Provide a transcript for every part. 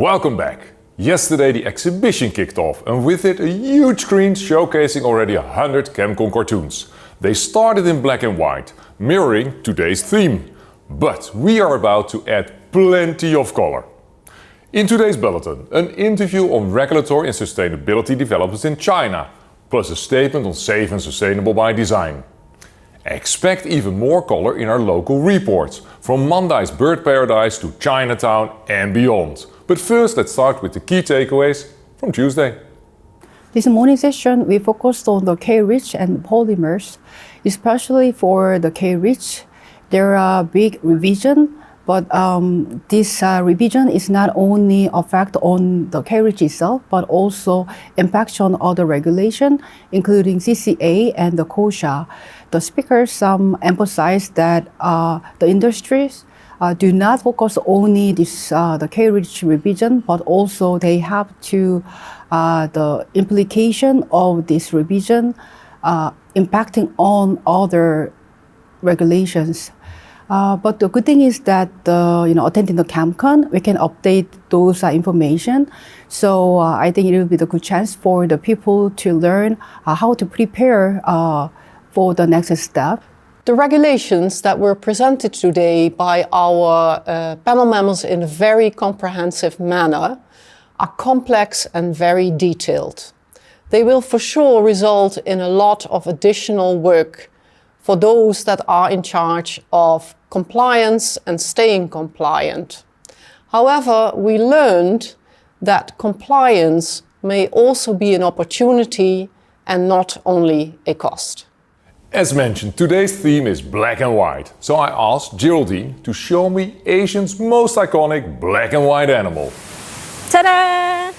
Welcome back. Yesterday the exhibition kicked off and with it a huge screen showcasing already 100 ChemCon cartoons. They started in black and white, mirroring today's theme. But we are about to add plenty of color. In today's bulletin, an interview on regulatory and sustainability developments in China, plus a statement on safe and sustainable by design. Expect even more color in our local reports, from Mandai's bird paradise to Chinatown and beyond. But first, let's start with the key takeaways from Tuesday. This morning session, we focused on the K-rich and polymers, especially for the K-rich. There are big revision, but this revision is not only effect on the K-rich itself, but also impact on other regulation, including CCA and the KOSHA. The speakers emphasized that the industries do not focus only this the K-rich revision, but also they have to the implication of this revision impacting on other regulations. But the good thing is that attending the ChemCon, we can update those information. So I think it will be the good chance for the people to learn how to prepare for the next step. The regulations that were presented today by our panel members in a very comprehensive manner are complex and very detailed. They will for sure result in a lot of additional work for those that are in charge of compliance and staying compliant. However, we learned that compliance may also be an opportunity and not only a cost. As mentioned, today's theme is black and white. So I asked Geraldine to show me Asia's most iconic black and white animal. Ta-da!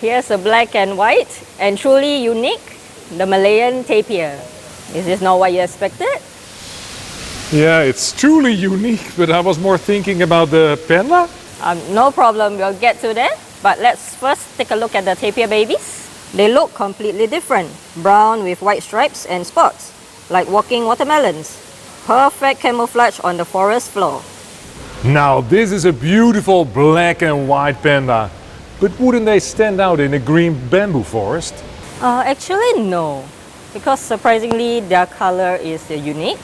Here's a black and white and truly unique, the Malayan tapir. Is this not what you expected? Yeah, it's truly unique, but I was more thinking about the panda. No problem, we'll get to that. But let's first take a look at the tapir babies. They look completely different, brown with white stripes and spots, like walking watermelons. Perfect camouflage on the forest floor. Now this is a beautiful black and white panda, but wouldn't they stand out in a green bamboo forest? Actually no, because surprisingly their color is unique.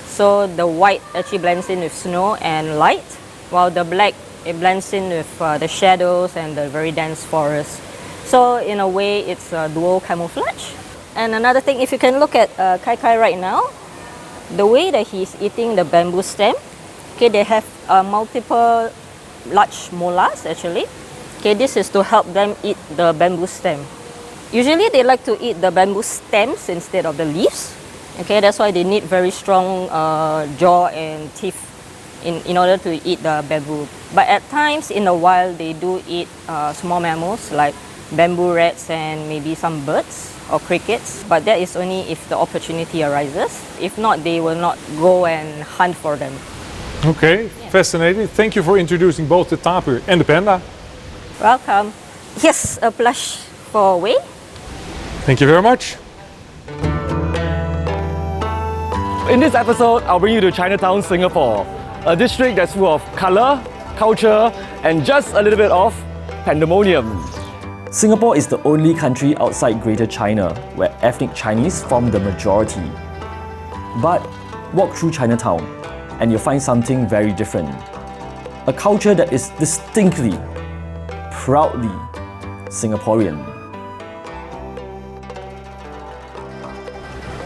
So the white actually blends in with snow and light, while the black, it blends in with the shadows and the very dense forest. So in a way, it's a dual camouflage. And another thing, if you can look at Kai Kai right now, the way that he's eating the bamboo stem, okay, they have multiple large molars actually. Okay, this is to help them eat the bamboo stem. Usually they like to eat the bamboo stems instead of the leaves. Okay, that's why they need very strong jaw and teeth in order to eat the bamboo. But at times in the wild, they do eat small mammals like bamboo rats and maybe some birds or crickets. But that is only if the opportunity arises. If not, they will not go and hunt for them. Okay, yeah. Fascinating. Thank you for introducing both the tapir and the panda. Welcome. Yes, a plush for Wei. Thank you very much. In this episode, I'll bring you to Chinatown, Singapore, a district that's full of color, culture, and just a little bit of pandemonium. Singapore is the only country outside Greater China where ethnic Chinese form the majority. But walk through Chinatown and you'll find something very different. A culture that is distinctly, proudly Singaporean.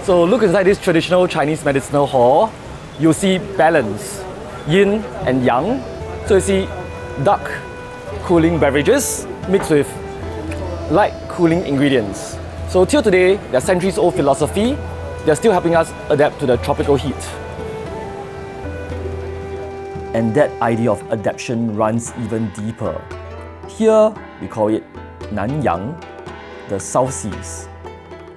So look inside this traditional Chinese medicinal hall. You'll see balance, yin and yang. So you see dark cooling beverages mixed with light cooling ingredients. So till today, their centuries-old philosophy, they're still helping us adapt to the tropical heat. And that idea of adaptation runs even deeper. Here, we call it Nanyang, the South Seas.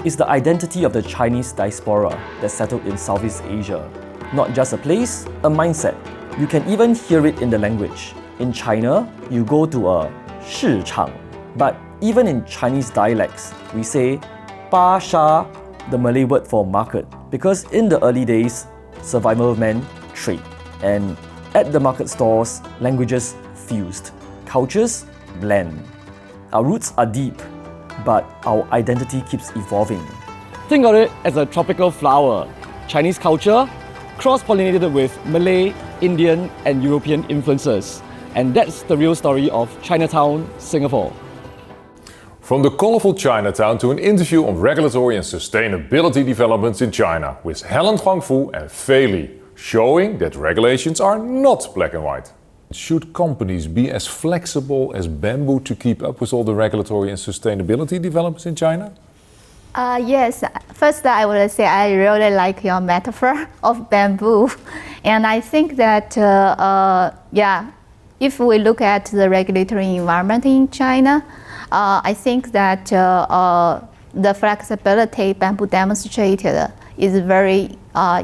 It's the identity of the Chinese diaspora that settled in Southeast Asia. Not just a place, a mindset. You can even hear it in the language. In China, you go to a 市场, but even in Chinese dialects, we say 巴沙, the Malay word for market, because in the early days, survival meant trade. And at the market stalls, languages fused, cultures blend. Our roots are deep, but our identity keeps evolving. Think of it as a tropical flower, Chinese culture, cross-pollinated with Malay, Indian and European influences. And that's the real story of Chinatown, Singapore. From the colorful Chinatown to an interview on regulatory and sustainability developments in China with Helen Huangfu and Fay Li, showing that regulations are not black and white. Should companies be as flexible as bamboo to keep up with all the regulatory and sustainability developments in China? Yes, first I would say I really like your metaphor of bamboo. And I think that, if we look at the regulatory environment in China, I think that the flexibility bamboo demonstrated is very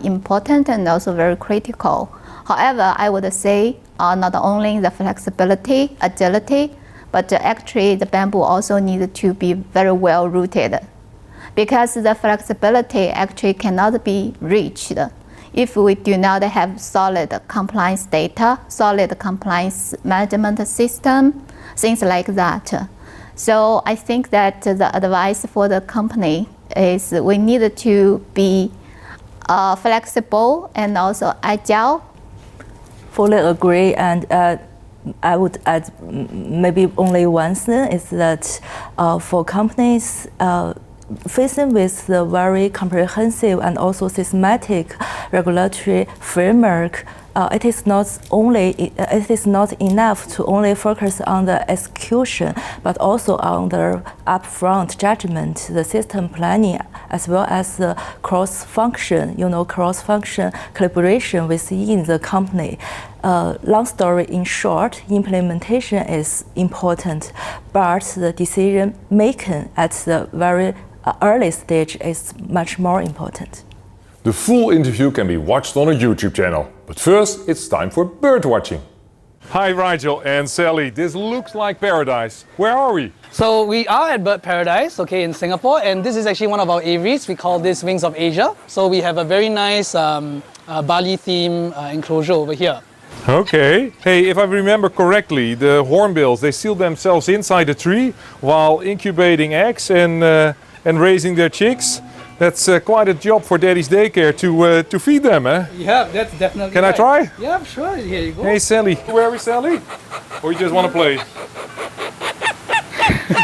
important and also very critical. However, I would say not only the flexibility, agility, but actually the bamboo also needs to be very well rooted, because the flexibility actually cannot be reached if we do not have solid compliance data, solid compliance management system, things like that. So I think that the advice for the company is we need to be flexible and also agile. Fully agree, and I would add maybe only one thing is that for companies facing with the very comprehensive and also systematic regulatory framework, it is not enough to only focus on the execution, but also on the upfront judgment, the system planning, as well as the cross-function collaboration within the company. Long story in short, implementation is important, but the decision making at the very early stage is much more important. The full interview can be watched on a YouTube channel. But first, it's time for bird watching. Hi Rigel and Sally, this looks like paradise. Where are we? So we are at Bird Paradise, in Singapore, and this is actually one of our aviaries. We call this Wings of Asia. So we have a very nice Bali theme enclosure over here. Okay. Hey, if I remember correctly, the hornbills, they seal themselves inside a tree while incubating eggs and raising their chicks. That's quite a job for Daddy's daycare to feed them, eh? Yeah, that's definitely Can right. I try? Yeah, sure. Here you go. Hey Sally, where is Sally? Or you just want to play?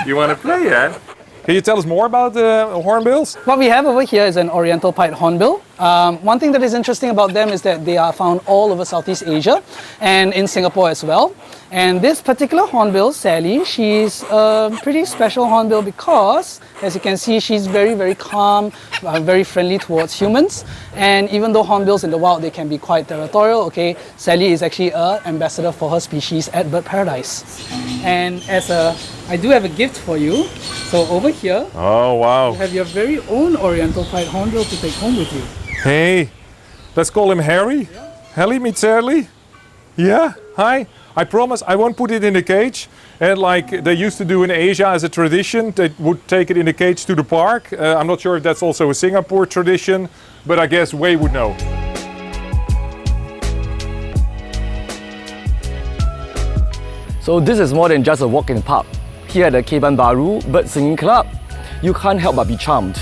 You want to play, yeah? Can you tell us more about the hornbills? What we have over here is an oriental pied hornbill. One thing that is interesting about them is that they are found all over Southeast Asia and in Singapore as well. And this particular hornbill, Sally, she's a pretty special hornbill because, as you can see, she's very, very calm, very friendly towards humans. And even though hornbills in the wild, they can be quite territorial, Sally is actually an ambassador for her species at Bird Paradise. And I do have a gift for you. So over here, oh wow, you have your very own oriental pied hornbill to take home with you. Hey, let's call him Harry. Yeah. Harry, meet Sally. Yeah, hi. I promise I won't put it in a cage. And like they used to do in Asia as a tradition, they would take it in a cage to the park. I'm not sure if that's also a Singapore tradition, but I guess Wei would know. So this is more than just a walk in the park. Here at the Keban Baru Bird Singing Club, you can't help but be charmed.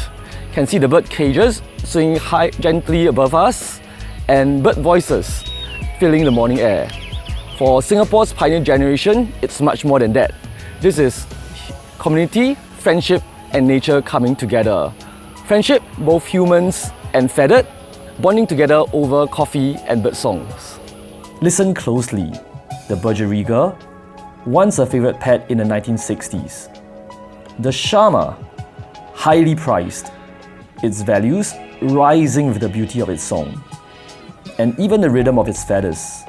Can see the bird cages swinging high gently above us and bird voices filling the morning air. For Singapore's pioneer generation, it's much more than that. This is community, friendship and nature coming together. Friendship, both humans and feathered, bonding together over coffee and bird songs. Listen closely. The budgerigar, once a favorite pet in the 1960s. The shama, highly prized, its values rising with the beauty of its song, and even the rhythm of its feathers.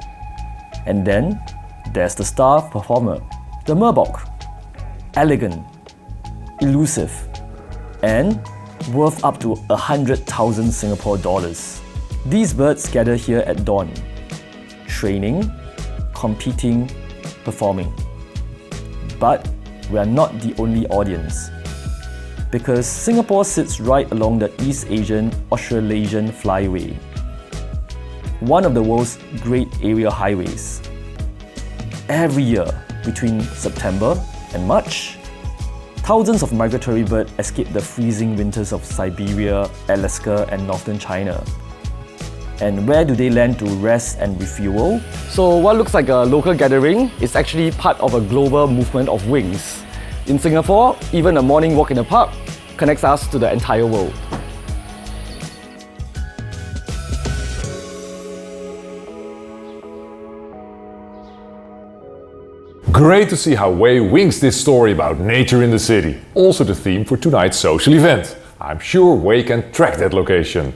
And then there's the star performer, the murbok, elegant, elusive, and worth up to 100,000 Singapore dollars. These birds gather here at dawn, training, competing, performing. But we are not the only audience, because Singapore sits right along the East Asian Australasian Flyway, one of the world's great aerial highways. Every year, between September and March, thousands of migratory birds escape the freezing winters of Siberia, Alaska, and northern China. And where do they land to rest and refuel? So what looks like a local gathering is actually part of a global movement of wings. In Singapore, even a morning walk in the park connects us to the entire world. Great to see how Wei wings this story about nature in the city. Also the theme for tonight's social event. I'm sure Wei can track that location.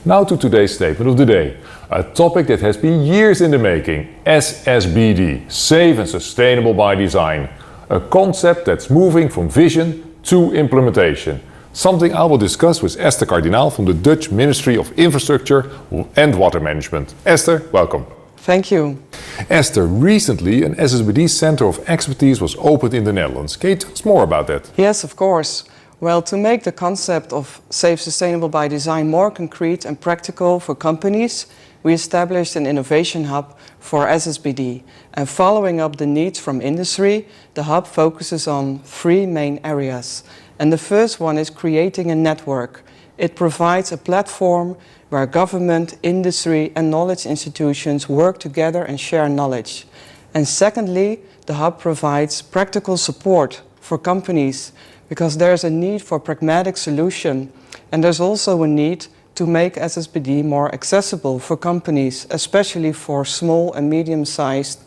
Now to today's statement of the day. A topic that has been years in the making. SSbD, Safe and Sustainable by Design. A concept that's moving from vision to implementation. Something I will discuss with Ester Kardienaal from the Dutch Ministry of Infrastructure and Water Management. Esther, welcome. Thank you. Esther, recently an SSbD Center of Expertise was opened in the Netherlands. Can you tell us more about that? Yes, of course. Well, to make the concept of safe, sustainable by design more concrete and practical for companies, we established an innovation hub for SSbD. And following up the needs from industry, the hub focuses on 3 main areas. And the first one is creating a network. It provides a platform where government, industry and knowledge institutions work together and share knowledge. And secondly, the hub provides practical support for companies because there's a need for pragmatic solution, and there's also a need to make SSbD more accessible for companies, especially for small and medium-sized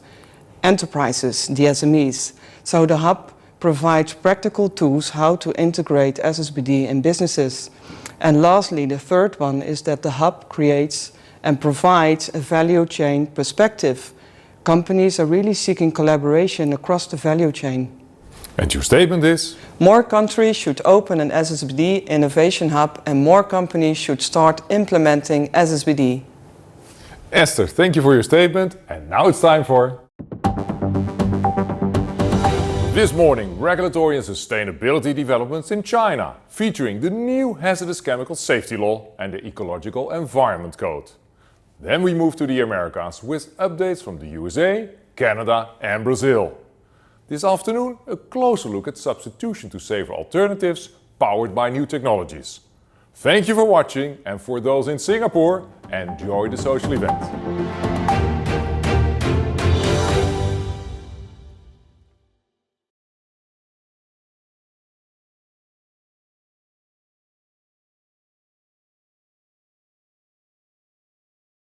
enterprises, the SMEs. So the hub provides practical tools how to integrate SSbD in businesses. And lastly, the third one is that the hub creates and provides a value chain perspective. Companies are really seeking collaboration across the value chain. And your statement is? More countries should open an SSbD innovation hub and more companies should start implementing SSbD. Esther, thank you for your statement. And now it's time for... This morning, regulatory and sustainability developments in China, featuring the new hazardous chemical safety law and the ecological environment code. Then we move to the Americas with updates from the USA, Canada and Brazil. This afternoon, a closer look at substitution to safer alternatives powered by new technologies. Thank you for watching, and for those in Singapore, enjoy the social event.